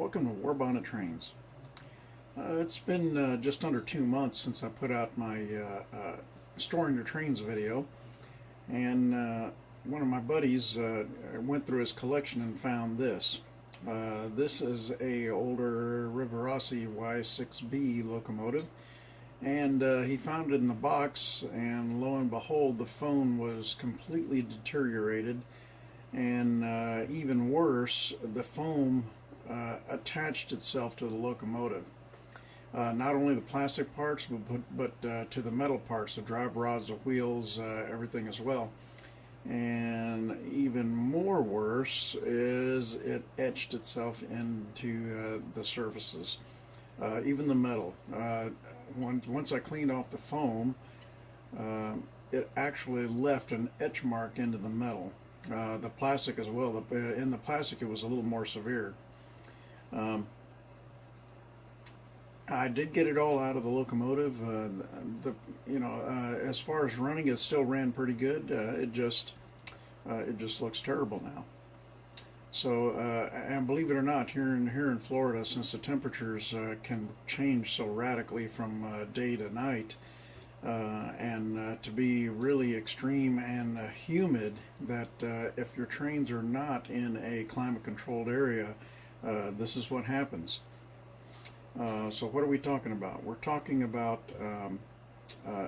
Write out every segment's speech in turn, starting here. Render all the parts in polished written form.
Welcome to War Bonnet Trains. It's been just under 2 months since I put out my Storing Your Trains video, and one of my buddies went through his collection and found this. This is a older Rivarossi Y6B locomotive, and he found it in the box, and lo and behold, the phone was completely deteriorated, and even worse, the foam attached itself to the locomotive. Not only the plastic parts, but to the metal parts, the drive rods, the wheels, everything as well. And even more worse is it etched itself into the surfaces, even the metal. Once I cleaned off the foam, it actually left an etch mark into the metal. The plastic as well. In the plastic, it was a little more severe. I did get it all out of the locomotive. As far as running, it still ran pretty good. It just looks terrible now. So, and believe it or not, here in Florida, since the temperatures can change so radically from day to night, and to be really extreme and humid, that if your trains are not in a climate-controlled area, this is what happens. So what are we talking about? We're talking about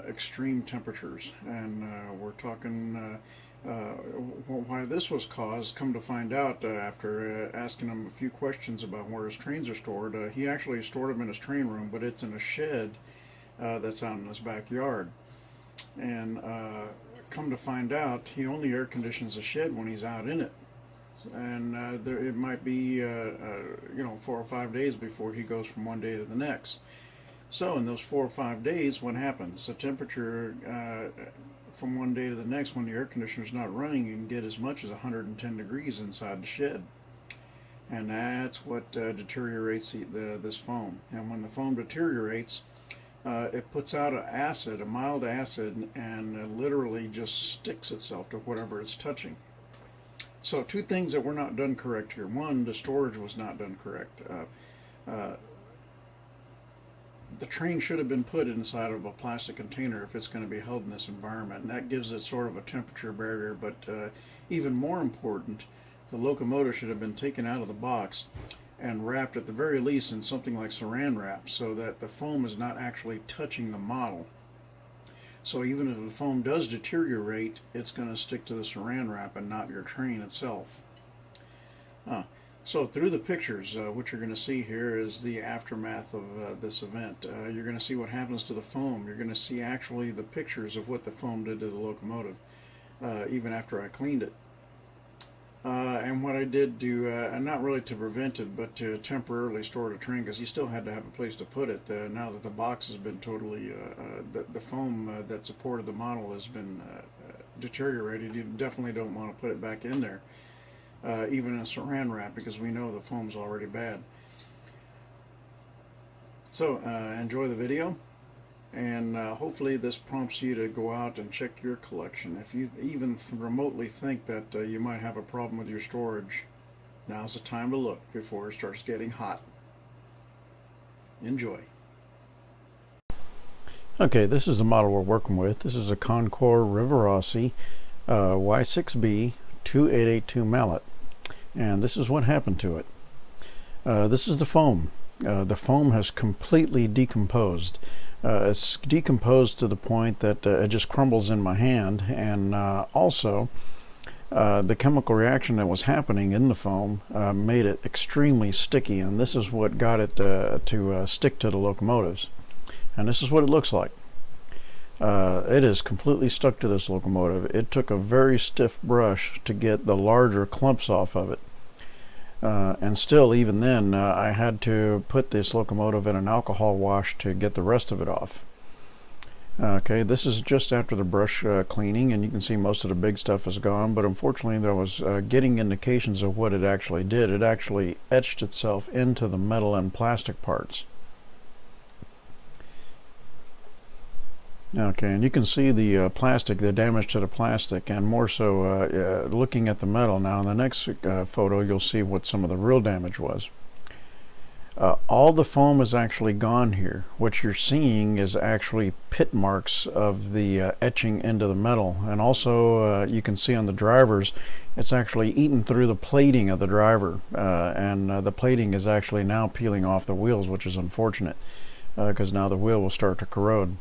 extreme temperatures, and we're talking why this was caused. Come to find out, after asking him a few questions about where his trains are stored, he actually stored them in his train room, but it's in a shed that's out in his backyard. And come to find out, he only air conditions the shed when he's out in it. And it might be 4 or 5 days before he goes from one day to the next. So in those 4 or 5 days, what happens? The temperature from one day to the next, when the air conditioner is not running, you can get as much as 110 degrees inside the shed, and that's what deteriorates this foam. And when the foam deteriorates, it puts out an acid, a mild acid, and it literally just sticks itself to whatever it's touching. So two things that were not done correct here. One, the storage was not done correct. The train should have been put inside of a plastic container if it's going to be held in this environment, and that gives it sort of a temperature barrier. But even more important, the locomotive should have been taken out of the box and wrapped at the very least in something like saran wrap, so that the foam is not actually touching the model. So even if the foam does deteriorate, it's going to stick to the saran wrap and not your train itself. So through the pictures, what you're going to see here is the aftermath of this event. You're going to see what happens to the foam. You're going to see actually the pictures of what the foam did to the locomotive, even after I cleaned it. And what I did do, and not really to prevent it, but to temporarily store the train, because you still had to have a place to put it. Now that the box has been totally, the foam that supported the model has been deteriorated, you definitely don't want to put it back in there, even in a saran wrap, because we know the foam's already bad. So enjoy the video. And hopefully this prompts you to go out and check your collection. If you even remotely think that you might have a problem with your storage, now's the time to look before it starts getting hot. Enjoy. Okay, this is the model we're working with. This is a Concord Rivarossi Y6B 2882 mallet. And this is what happened to it. This is the foam. The foam has completely decomposed. It's decomposed to the point that it just crumbles in my hand, and also the chemical reaction that was happening in the foam made it extremely sticky, and this is what got it to stick to the locomotives. And this is what it looks like. It is completely stuck to this locomotive. It took a very stiff brush to get the larger clumps off of it. And still, even then, I had to put this locomotive in an alcohol wash to get the rest of it off. Okay, this is just after the brush cleaning, and you can see most of the big stuff is gone, but unfortunately there was getting indications of what it actually did. It actually etched itself into the metal and plastic parts. Okay, and you can see the plastic, the damage to the plastic, and more so looking at the metal. Now in the next photo you'll see what some of the real damage was. All the foam is actually gone here. What you're seeing is actually pit marks of the etching into the metal, and also you can see on the drivers it's actually eaten through the plating of the driver, and the plating is actually now peeling off the wheels, which is unfortunate because now the wheel will start to corrode.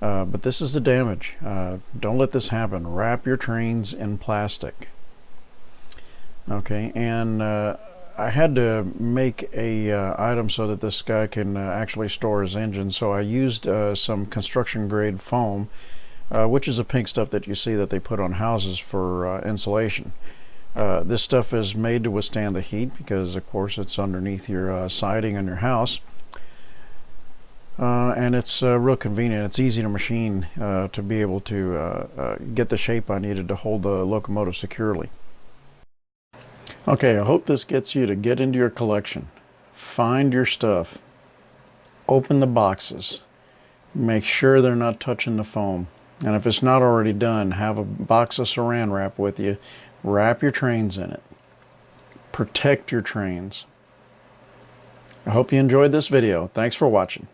But this is the damage. Don't let this happen. Wrap your trains in plastic. Okay, and I had to make a item so that this guy can actually store his engine, so I used some construction grade foam, which is a pink stuff that you see that they put on houses for insulation. This stuff is made to withstand the heat because of course it's underneath your siding on your house, and it's real convenient. It's easy to machine to be able to get the shape I needed to hold the locomotive securely. Okay, I hope this gets you to get into your collection. Find your stuff. Open the boxes. Make sure they're not touching the foam. And if it's not already done, have a box of saran wrap with you. Wrap your trains in it. Protect your trains. I hope you enjoyed this video. Thanks for watching.